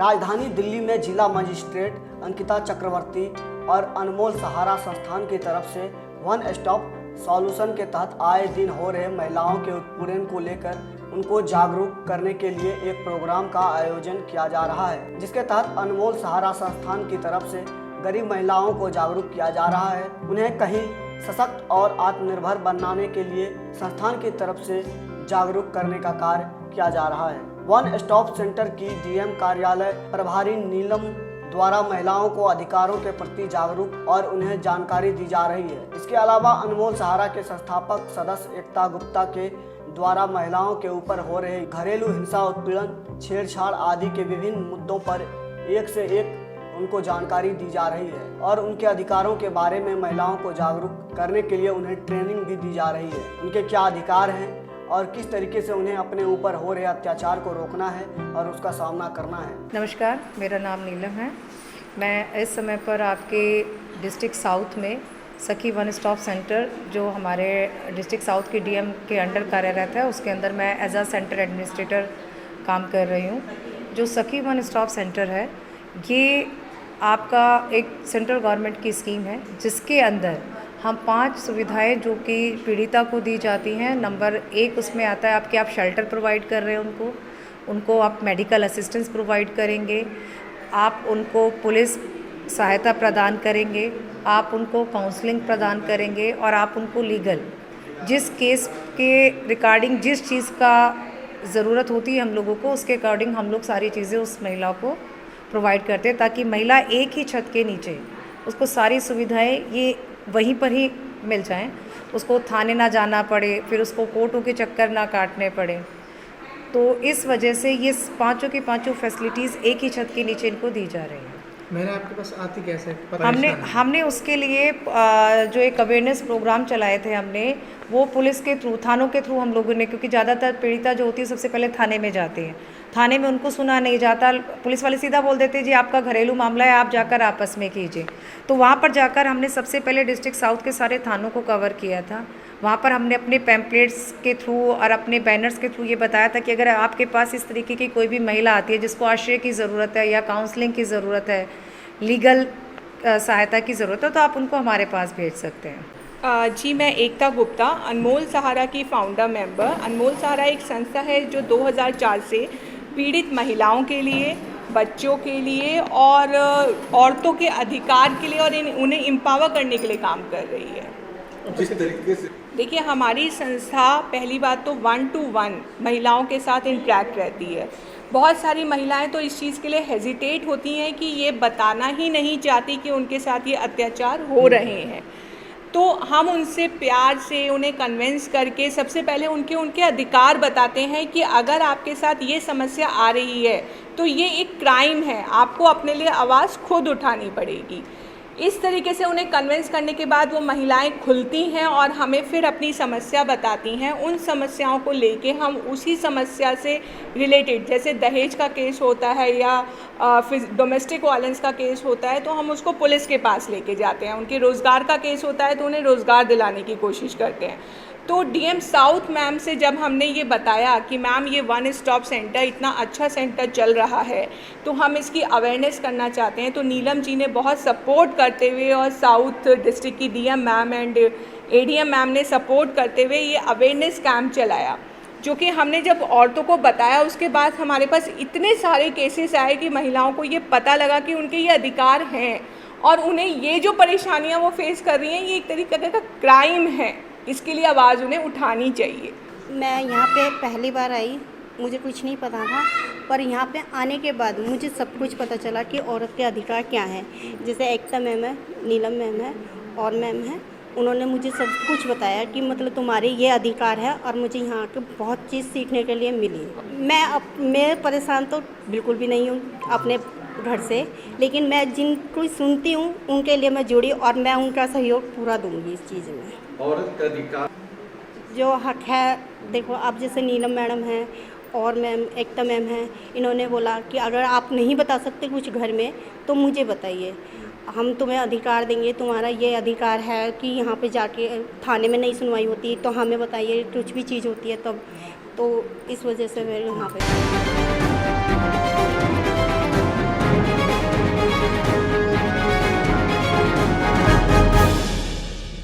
राजधानी दिल्ली में जिला मजिस्ट्रेट अंकिता चक्रवर्ती और अनमोल सहारा संस्थान की तरफ से वन स्टॉप सॉल्यूशन के तहत आए दिन हो रहे महिलाओं के उत्पीड़न को लेकर उनको जागरूक करने के लिए एक प्रोग्राम का आयोजन किया जा रहा है, जिसके तहत अनमोल सहारा संस्थान की तरफ से गरीब महिलाओं को जागरूक किया जा रहा है। उन्हें कहीं सशक्त और आत्मनिर्भर बनाने के लिए संस्थान की तरफ से जागरूक करने का कार्य किया जा रहा है। वन स्टॉप सेंटर की डीएम कार्यालय प्रभारी नीलम द्वारा महिलाओं को अधिकारों के प्रति जागरूक और उन्हें जानकारी दी जा रही है। इसके अलावा अनमोल सहारा के संस्थापक सदस्य एकता गुप्ता के द्वारा महिलाओं के ऊपर हो रहे घरेलू हिंसा, उत्पीड़न, छेड़छाड़ आदि के विभिन्न मुद्दों पर एक से एक उनको जानकारी दी जा रही है और उनके अधिकारों के बारे में महिलाओं को जागरूक करने के लिए उन्हें ट्रेनिंग भी दी जा रही है। उनके क्या अधिकार हैं और किस तरीके से उन्हें अपने ऊपर हो रहे अत्याचार को रोकना है और उसका सामना करना है। नमस्कार, मेरा नाम नीलम है। मैं इस समय पर आपके डिस्ट्रिक्ट साउथ में सखी वन स्टॉप सेंटर, जो हमारे डिस्ट्रिक्ट साउथ के डीएम के अंडर कार्यरत है, उसके अंदर मैं एज अ सेंटर एडमिनिस्ट्रेटर काम कर रही हूँ। जो सखी वन स्टॉप सेंटर है, ये आपका एक सेंट्रल गवर्नमेंट की स्कीम है, जिसके अंदर हम 5 सुविधाएं जो कि पीड़िता को दी जाती हैं। नंबर 1 उसमें आता है आप शेल्टर प्रोवाइड कर रहे हैं, उनको आप मेडिकल असिस्टेंस प्रोवाइड करेंगे, आप उनको पुलिस सहायता प्रदान करेंगे, आप उनको काउंसलिंग प्रदान करेंगे और आप उनको लीगल जिस केस के रिगार्डिंग जिस चीज़ का ज़रूरत होती है हम लोगों को, उसके अकॉर्डिंग हम लोग सारी चीज़ें उस महिला को प्रोवाइड करते हैं, ताकि महिला एक ही छत के नीचे उसको सारी सुविधाएं ये वहीं पर ही मिल जाएं, उसको थाने ना जाना पड़े, फिर उसको कोर्टों के चक्कर ना काटने पड़े। तो इस वजह से ये पांचों की पांचों फैसिलिटीज़ एक ही छत के नीचे इनको दी जा रही हैं। मैंने आपके पास आती कैसे हमने उसके लिए जो एक अवेयरनेस प्रोग्राम चलाए थे, हमने वो पुलिस के थ्रू, थानों के थ्रू हम लोगों ने, क्योंकि ज़्यादातर पीड़िता जो होती है सबसे पहले थाने में जाती है, थाने में उनको सुना नहीं जाता, पुलिस वाले सीधा बोल देते जी आपका घरेलू मामला है, आप जाकर आपस में कीजिए। तो वहाँ पर जाकर हमने सबसे पहले डिस्ट्रिक्ट साउथ के सारे थानों को कवर किया था। वहाँ पर हमने अपने पैम्पलेट्स के थ्रू और अपने बैनर्स के थ्रू ये बताया था कि अगर आपके पास इस तरीके की कोई भी महिला आती है जिसको आश्रय की ज़रूरत है या काउंसलिंग की ज़रूरत है, लीगल सहायता की ज़रूरत है, तो आप उनको हमारे पास भेज सकते हैं। जी, मैं एकता गुप्ता, अनमोल सहारा की फाउंडर मेंबर। अनमोल सहारा एक संस्था है जो 2004 से पीड़ित महिलाओं के लिए, बच्चों के लिए और औरतों के अधिकार के लिए और उन्हें एम्पावर करने के लिए काम कर रही है। जिस तरीके से देखिए, हमारी संस्था पहली बात तो 1 to 1 महिलाओं के साथ इंटरेक्ट रहती है। बहुत सारी महिलाएं तो इस चीज़ के लिए हेजिटेट होती हैं कि ये बताना ही नहीं चाहती कि उनके साथ ये अत्याचार हो रहे हैं। तो हम उनसे प्यार से उन्हें कन्विंस करके सबसे पहले उनके अधिकार बताते हैं कि अगर आपके साथ ये समस्या आ रही है तो ये एक क्राइम है, आपको अपने लिए आवाज़ खुद उठानी पड़ेगी। इस तरीके से उन्हें कन्विंस करने के बाद वो महिलाएं खुलती हैं और हमें फिर अपनी समस्या बताती हैं। उन समस्याओं को लेके हम उसी समस्या से रिलेटेड, जैसे दहेज का केस होता है या फिर डोमेस्टिक वायलेंस का केस होता है, तो हम उसको पुलिस के पास लेके जाते हैं। उनके रोज़गार का केस होता है तो उन्हें रोज़गार दिलाने की कोशिश करते हैं। तो डीएम साउथ मैम से जब हमने ये बताया कि मैम ये वन स्टॉप सेंटर इतना अच्छा सेंटर चल रहा है तो हम इसकी अवेयरनेस करना चाहते हैं, तो नीलम जी ने बहुत सपोर्ट करते हुए और साउथ डिस्ट्रिक्ट की DM ma'am and ADM ma'am ने सपोर्ट करते हुए ये अवेयरनेस कैंप चलाया, जो कि हमने जब औरतों को बताया उसके बाद हमारे पास इतने सारे केसेस आए कि महिलाओं को ये पता लगा कि उनके ये अधिकार हैं और उन्हें ये जो परेशानियाँ वो फेस कर रही हैं ये एक तरीके का क्राइम है। इसके लिए आवाज़ उन्हें उठानी चाहिए। मैं यहाँ पे पहली बार आई, मुझे कुछ नहीं पता था, पर यहाँ पे आने के बाद मुझे सब कुछ पता चला कि औरत के अधिकार क्या हैं। जैसे एकता मैम है, नीलम मैम है और मैम है, उन्होंने मुझे सब कुछ बताया कि मतलब तुम्हारे ये अधिकार है और मुझे यहाँ के बहुत चीज़ सीखने के लिए मिली। मैं परेशान तो बिल्कुल भी नहीं हूँ अपने घर से, लेकिन मैं जिनको सुनती हूँ उनके लिए मैं जुड़ी और मैं उनका सहयोग पूरा दूंगी इस चीज़ में। औरत का अधिकार जो हक है, देखो आप जैसे नीलम मैडम हैं और मैम एकता मैम हैं, इन्होंने बोला कि अगर आप नहीं बता सकते कुछ घर में तो मुझे बताइए, हम तुम्हें अधिकार देंगे, तुम्हारा ये अधिकार है कि यहाँ पे जाके थाने में नहीं सुनवाई होती तो हमें बताइए, कुछ भी चीज़ होती है तब। तो इस वजह से मैं यहाँ पे